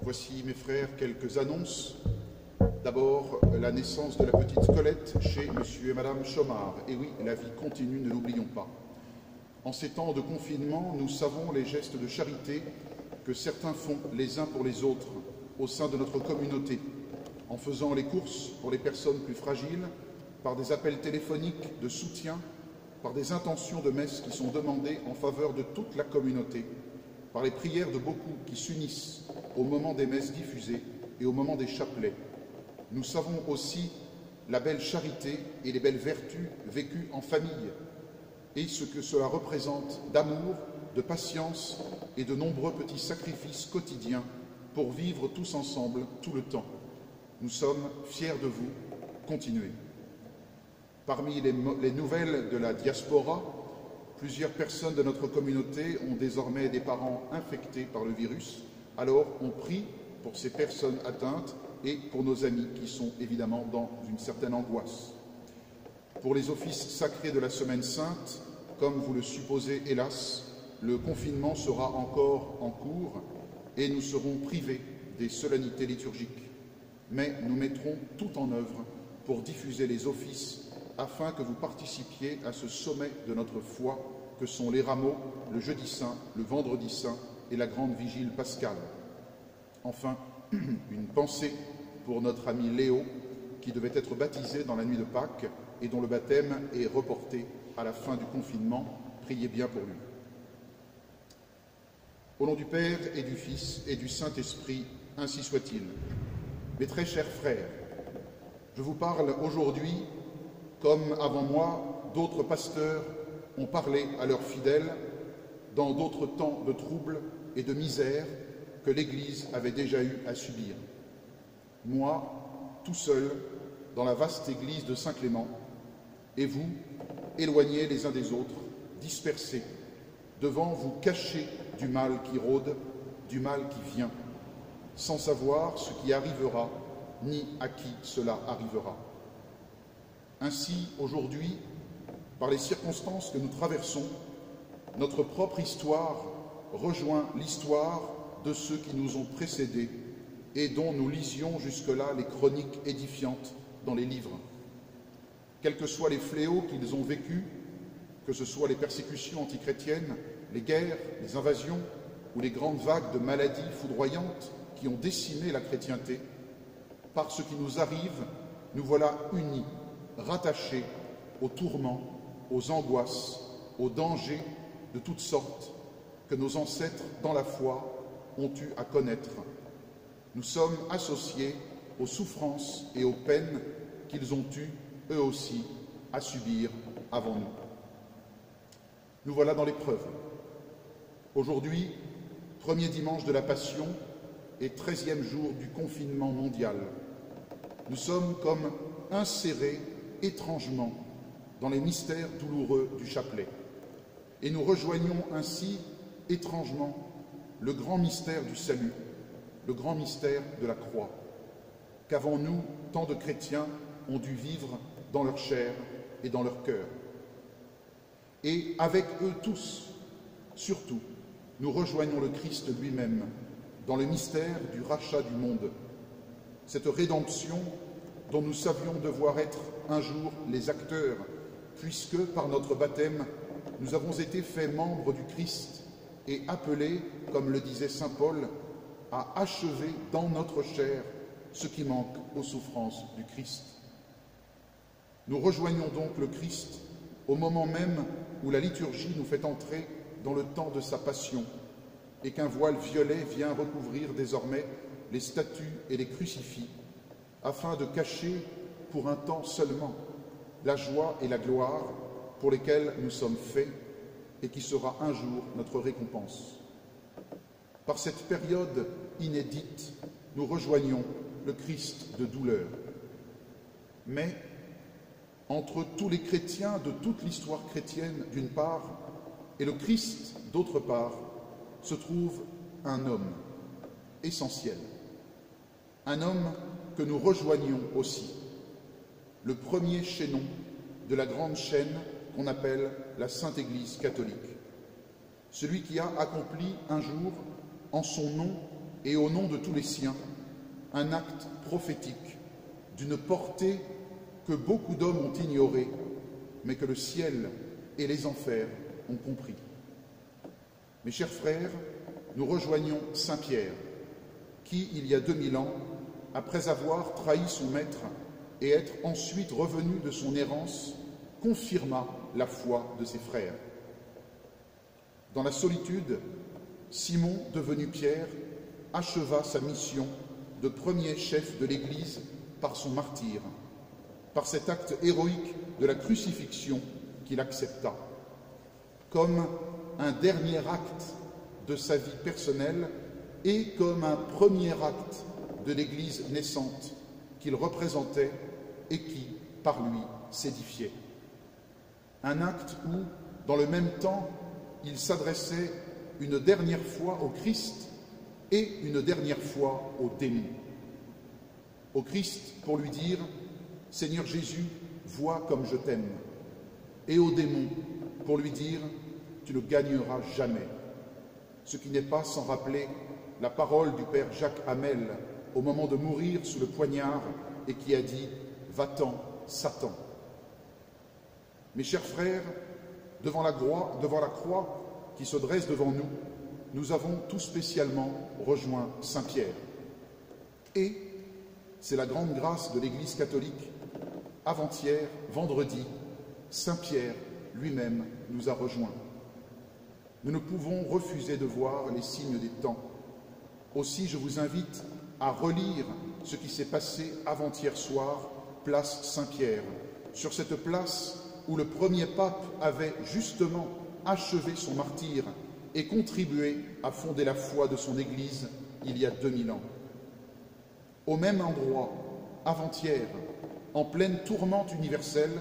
Voici, mes frères, quelques annonces. D'abord, la naissance de la petite Colette chez monsieur et madame Chomard. Et oui, la vie continue, ne l'oublions pas. En ces temps de confinement, nous savons les gestes de charité que certains font les uns pour les autres au sein de notre communauté, en faisant les courses pour les personnes plus fragiles, par des appels téléphoniques de soutien, par des intentions de messe qui sont demandées en faveur de toute la communauté, par les prières de beaucoup qui s'unissent au moment des messes diffusées et au moment des chapelets. Nous savons aussi la belle charité et les belles vertus vécues en famille et ce que cela représente d'amour, de patience et de nombreux petits sacrifices quotidiens pour vivre tous ensemble tout le temps. Nous sommes fiers de vous. Continuez. Parmi les nouvelles de la diaspora, plusieurs personnes de notre communauté ont désormais des parents infectés par le virus. Alors on prie pour ces personnes atteintes et pour nos amis qui sont évidemment dans une certaine angoisse. Pour les offices sacrés de la Semaine Sainte, comme vous le supposez hélas, le confinement sera encore en cours et nous serons privés des solennités liturgiques. Mais nous mettrons tout en œuvre pour diffuser les offices afin que vous participiez à ce sommet de notre foi que sont les rameaux, le jeudi saint, le vendredi saint et la grande vigile pascale. Enfin, une pensée pour notre ami Léo, qui devait être baptisé dans la nuit de Pâques et dont le baptême est reporté à la fin du confinement. Priez bien pour lui. Au nom du Père et du Fils et du Saint-Esprit, ainsi soit-il. Mes très chers frères, je vous parle aujourd'hui, comme avant moi, d'autres pasteurs ont parlé à leurs fidèles dans d'autres temps de troubles et de misère que l'Église avait déjà eu à subir. Moi, tout seul, dans la vaste église de Saint-Clément, et vous, éloignés les uns des autres, dispersés, devant vous cacher du mal qui rôde, du mal qui vient, sans savoir ce qui arrivera, ni à qui cela arrivera. Ainsi, aujourd'hui, par les circonstances que nous traversons, notre propre histoire rejoint l'histoire de ceux qui nous ont précédés et dont nous lisions jusque-là les chroniques édifiantes dans les livres. Quels que soient les fléaux qu'ils ont vécus, que ce soit les persécutions antichrétiennes, les guerres, les invasions ou les grandes vagues de maladies foudroyantes qui ont décimé la chrétienté, par ce qui nous arrive, nous voilà unis, rattachés aux tourments, aux angoisses, aux dangers de toutes sortes que nos ancêtres dans la foi ont eu à connaître. Nous sommes associés aux souffrances et aux peines qu'ils ont eues, eux aussi, à subir avant nous. Nous voilà dans l'épreuve. Aujourd'hui, premier dimanche de la Passion et 13e jour du confinement mondial. Nous sommes comme insérés étrangement dans les mystères douloureux du chapelet. Et nous rejoignons ainsi étrangement le grand mystère du salut, le grand mystère de la croix, qu'avant nous, tant de chrétiens ont dû vivre dans leur chair et dans leur cœur. Et avec eux tous, surtout, nous rejoignons le Christ lui-même dans le mystère du rachat du monde, cette rédemption dont nous savions devoir être un jour les acteurs, puisque par notre baptême, nous avons été faits membres du Christ et appelés, comme le disait saint Paul, à achever dans notre chair ce qui manque aux souffrances du Christ. Nous rejoignons donc le Christ au moment même où la liturgie nous fait entrer dans le temps de sa passion et qu'un voile violet vient recouvrir désormais les statues et les crucifix, afin de cacher pour un temps seulement la joie et la gloire pour lesquelles nous sommes faits et qui sera un jour notre récompense. Par cette période inédite, nous rejoignons le Christ de douleur. Mais entre tous les chrétiens de toute l'histoire chrétienne d'une part et le Christ d'autre part, se trouve un homme essentiel. Un homme que nous rejoignons aussi, le premier chaînon de la grande chaîne qu'on appelle la Sainte Église catholique. Celui qui a accompli un jour, en son nom, et au nom de tous les siens, un acte prophétique d'une portée que beaucoup d'hommes ont ignorée, mais que le ciel et les enfers ont compris. Mes chers frères, nous rejoignons Saint Pierre, qui, il y a 2000 ans, après avoir trahi son maître et être ensuite revenu de son errance, confirma la foi de ses frères. Dans la solitude, Simon, devenu Pierre, acheva sa mission de premier chef de l'Église par son martyre, par cet acte héroïque de la crucifixion qu'il accepta, comme un dernier acte de sa vie personnelle et comme un premier acte de l'Église naissante qu'il représentait et qui, par lui, s'édifiait. Un acte où, dans le même temps, il s'adressait une dernière fois au Christ et une dernière fois au démon. Au Christ pour lui dire « Seigneur Jésus, vois comme je t'aime » et au démon pour lui dire « Tu ne gagneras jamais », ce qui n'est pas sans rappeler la parole du Père Jacques Hamel au moment de mourir sous le poignard et qui a dit « Va-t'en, Satan ». Mes chers frères, devant la croix qui se dresse devant nous, nous avons tout spécialement rejoint Saint Pierre. Et c'est la grande grâce de l'Église catholique. Avant-hier, vendredi, Saint Pierre lui-même nous a rejoints. Nous ne pouvons refuser de voir les signes des temps. Aussi, je vous invite à relire ce qui s'est passé avant-hier soir, place Saint-Pierre, sur cette place où le premier pape avait justement achevé son martyre et contribué à fonder la foi de son Église il y a 2000 ans. Au même endroit, avant-hier, en pleine tourmente universelle,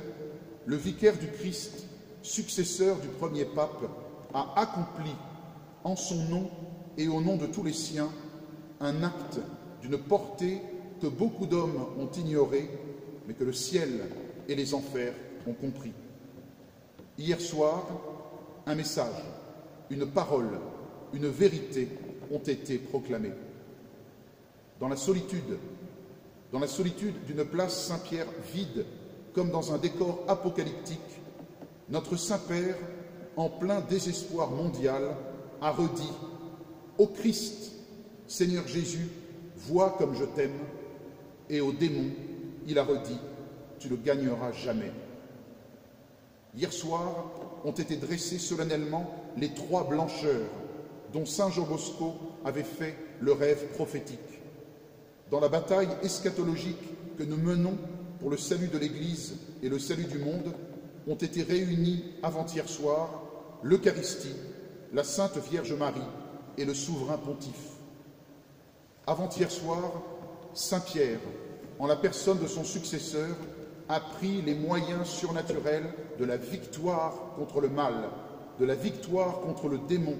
le vicaire du Christ, successeur du premier pape, a accompli en son nom et au nom de tous les siens un acte d'une portée que beaucoup d'hommes ont ignorée, mais que le ciel et les enfers ont compris. Hier soir, un message, une parole, une vérité ont été proclamés. Dans la solitude d'une place Saint-Pierre vide, comme dans un décor apocalyptique, notre Saint-Père, en plein désespoir mondial, a redit « Ô Christ, Seigneur Jésus, vois comme je t'aime » et au démon, il a redit « Tu ne gagneras jamais ». Hier soir ont été dressés solennellement les 3 blancheurs dont saint Jean Bosco avait fait le rêve prophétique. Dans la bataille eschatologique que nous menons pour le salut de l'Église et le salut du monde, ont été réunis avant-hier soir l'Eucharistie, la Sainte Vierge Marie et le souverain pontife. Avant-hier soir, Saint Pierre, en la personne de son successeur, a pris les moyens surnaturels de la victoire contre le mal, de la victoire contre le démon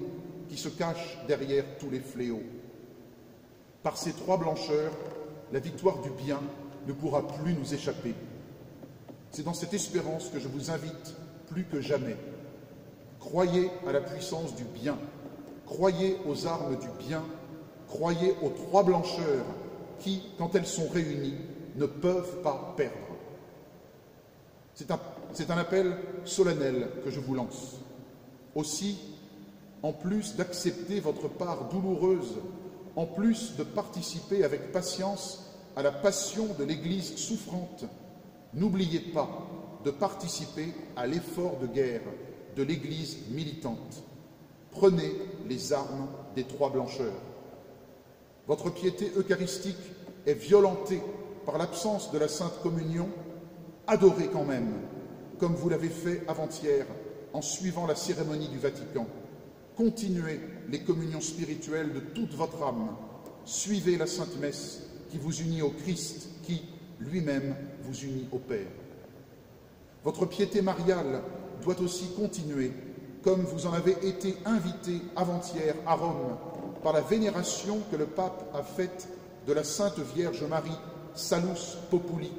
qui se cache derrière tous les fléaux. Par ces 3 blancheurs, la victoire du bien ne pourra plus nous échapper. C'est dans cette espérance que je vous invite plus que jamais. Croyez à la puissance du bien, croyez aux armes du bien, croyez aux 3 blancheurs qui, quand elles sont réunies, ne peuvent pas perdre. C'est un appel solennel que je vous lance. Aussi, en plus d'accepter votre part douloureuse, en plus de participer avec patience à la passion de l'Église souffrante, n'oubliez pas de participer à l'effort de guerre de l'Église militante. Prenez les armes des 3 blancheurs. Votre piété eucharistique est violentée par l'absence de la Sainte Communion. Adorez quand même, comme vous l'avez fait avant-hier en suivant la cérémonie du Vatican. Continuez les communions spirituelles de toute votre âme. Suivez la Sainte Messe qui vous unit au Christ, qui, lui-même, vous unit au Père. Votre piété mariale doit aussi continuer, comme vous en avez été invité avant-hier à Rome, par la vénération que le pape a faite de la Sainte Vierge Marie, Salus Populi,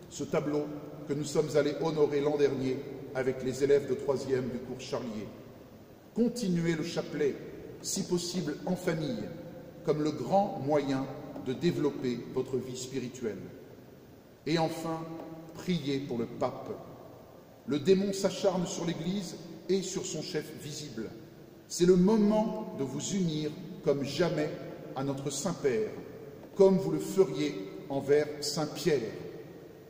ce tableau que nous sommes allés honorer l'an dernier avec les élèves de 3e du cours Charlier. Continuez le chapelet, si possible en famille, comme le grand moyen de développer votre vie spirituelle. Et enfin, priez pour le pape. Le démon s'acharne sur l'Église et sur son chef visible. C'est le moment de vous unir comme jamais à notre Saint-Père, comme vous le feriez envers Saint-Pierre,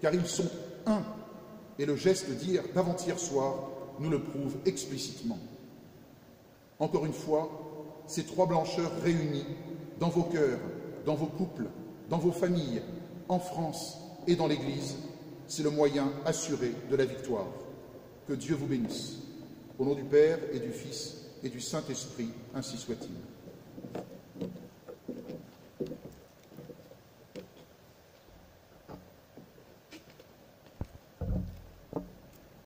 car ils sont un, et le geste d'avant-hier soir nous le prouve explicitement. Encore une fois, ces trois blancheurs réunies dans vos cœurs, dans vos couples, dans vos familles, en France et dans l'Église, c'est le moyen assuré de la victoire. Que Dieu vous bénisse. Au nom du Père et du Fils et du Saint-Esprit, ainsi soit-il.